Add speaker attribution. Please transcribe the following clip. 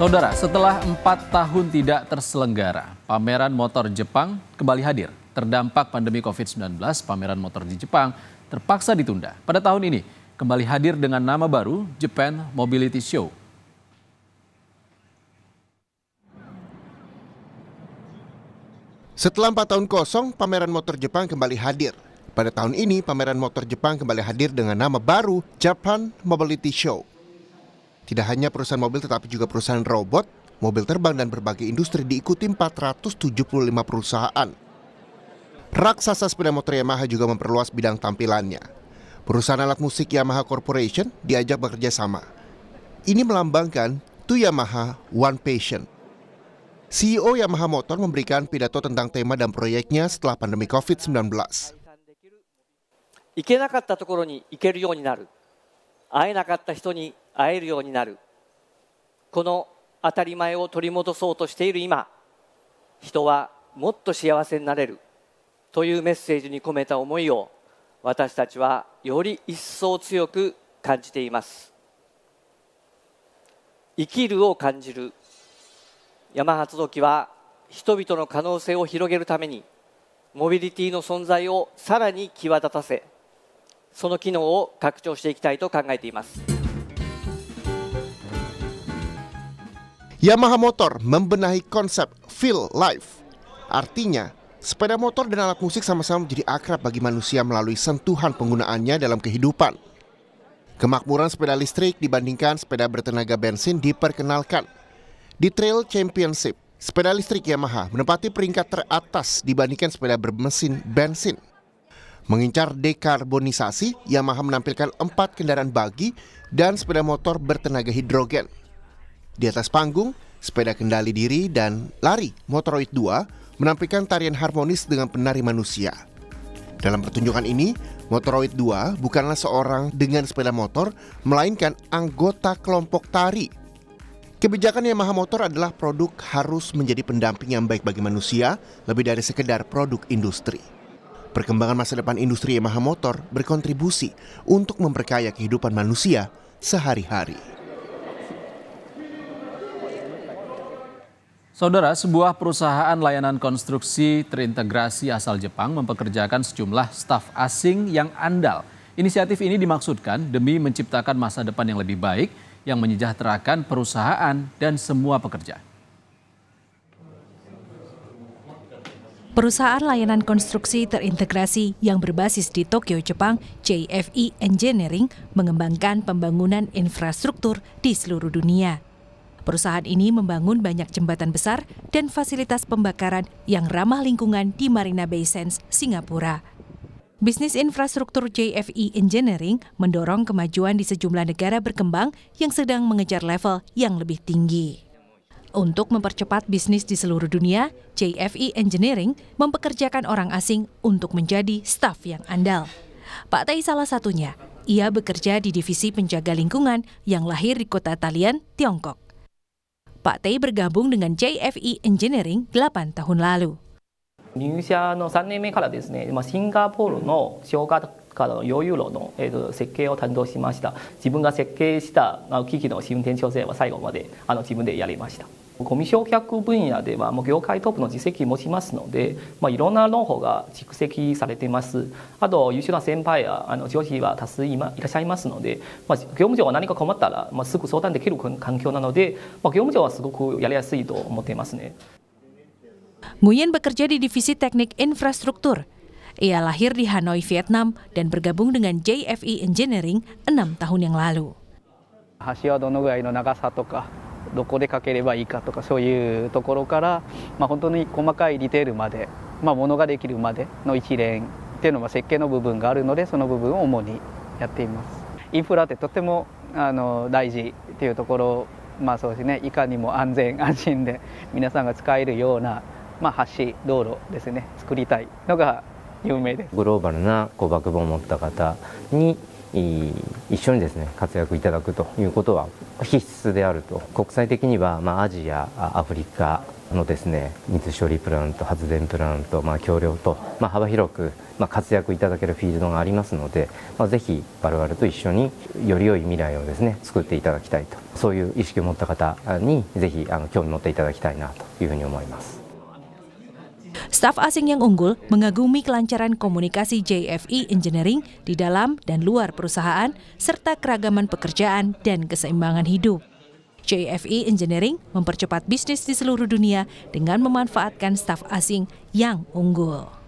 Speaker 1: Saudara, setelah 4 tahun tidak terselenggara, pameran motor Jepang kembali hadir. Terdampak pandemi COVID-19, pameran motor di Jepang terpaksa ditunda. Pada tahun ini, kembali hadir dengan nama baru, Japan Mobility Show.
Speaker 2: Setelah 4 tahun kosong, pameran motor Jepang kembali hadir. Pada tahun ini, pameran motor Jepang kembali hadir dengan nama baru, Japan Mobility Show. Tidak hanya perusahaan mobil tetapi juga perusahaan robot, mobil terbang dan berbagai industri diikuti 475 perusahaan. Raksasa sepeda motor Yamaha juga memperluas bidang tampilannya. Perusahaan alat musik Yamaha Corporation diajak bekerja sama. Ini melambangkan To Yamaha One Passion. CEO Yamaha Motor memberikan pidato tentang tema dan proyeknya setelah pandemi COVID-19.
Speaker 3: 行けなかったところに行けるようになる。会えなかった人に会えるようになる。この当たり前を取り戻そうとしている今、人はもっと幸せになれるというメッセージに込めた思いを私たちはより一層強く感じています。生きるを感じる。ヤマハツドキは人々の可能性を広げるためにモビリティの存在をさらに際立たせ、その機能を拡張していきたいと考えています。
Speaker 2: Yamaha Motor membenahi konsep Feel Life. Artinya, sepeda motor dan alat musik sama-sama menjadi akrab bagi manusia melalui sentuhan penggunaannya dalam kehidupan. Kemakmuran sepeda listrik dibandingkan sepeda bertenaga bensin diperkenalkan. Di Trail Championship, sepeda listrik Yamaha menempati peringkat teratas dibandingkan sepeda bermesin bensin. Mengincar dekarbonisasi, Yamaha menampilkan 4 kendaraan bagi dan sepeda motor bertenaga hidrogen. Di atas panggung, sepeda kendali diri dan lari Motoroid 2 menampilkan tarian harmonis dengan penari manusia. Dalam pertunjukan ini, Motoroid 2 bukanlah seorang dengan sepeda motor, melainkan anggota kelompok tari. Kebijakan Yamaha Motor adalah produk harus menjadi pendamping yang baik bagi manusia, lebih dari sekedar produk industri. Perkembangan masa depan industri Yamaha Motor berkontribusi untuk memperkaya kehidupan manusia sehari-hari.
Speaker 1: Saudara, sebuah perusahaan layanan konstruksi terintegrasi asal Jepang mempekerjakan sejumlah staf asing yang andal. Inisiatif ini dimaksudkan demi menciptakan masa depan yang lebih baik yang menyejahterakan perusahaan dan semua pekerja.
Speaker 4: Perusahaan layanan konstruksi terintegrasi yang berbasis di Tokyo, Jepang, JFE Engineering, mengembangkan pembangunan infrastruktur di seluruh dunia. Perusahaan ini membangun banyak jembatan besar dan fasilitas pembakaran yang ramah lingkungan di Marina Bay Sands, Singapura. Bisnis infrastruktur JFE Engineering mendorong kemajuan di sejumlah negara berkembang yang sedang mengejar level yang lebih tinggi. Untuk mempercepat bisnis di seluruh dunia, JFE Engineering mempekerjakan orang asing untuk menjadi staf yang andal. Pak Tai salah satunya. Ia bekerja di divisi penjaga lingkungan yang lahir di kota Dalian, Tiongkok. Pak Tai bergabung dengan JFE Engineering 8 tahun lalu.
Speaker 5: 入社の3年目からですね、シンガポールの小型化の溶融炉の設計を担当しました。自分が設計した機器の試運転調整は最後まで自分でやりました。ゴミ焼却分野では業界トップの実績を持ちますので、いろんなノウハウが蓄積されています。あと優秀な先輩や上司は多数いらっしゃいますので、業務上は何か困ったらすぐ相談できる環境なので、業務上はすごくやりやすいと思っていますね。
Speaker 4: Nguyen bekerja di divisi teknik infrastruktur. Ia lahir di Hanoi, Vietnam dan bergabung dengan JFE Engineering 6 tahun yang lalu.
Speaker 6: 橋はどのぐらいの長さとか、どこでかければいいかとか、そういうところから、本当に細かいディテールまで、物ができるまでの一連っていうのは設計の部分があるので、その部分を主にやっています。インフラってとても大事っていうところ、そうですね、いかにも安全安心で皆さんが使えるような橋、道路ですね、作りたいのが有名です。
Speaker 7: グローバルなバックボーンを持った方に一緒にですね活躍いただくということは必須であると。国際的にはアジア、アフリカ、のですね、水処理プラント、発電プラント、橋梁と、幅広く、活躍いただけるフィールドがありますので、ぜひ我々と一緒により良い未来をですね、作っていただきたいと、そういう意識を持った方にぜひ興味持っていただきたいなというふうに思います。
Speaker 4: Staf asing yang unggul mengagumi kelancaran komunikasi JFE Engineering di dalam dan luar perusahaan, serta keragaman pekerjaan dan keseimbangan hidup. JFE Engineering mempercepat bisnis di seluruh dunia dengan memanfaatkan staf asing yang unggul.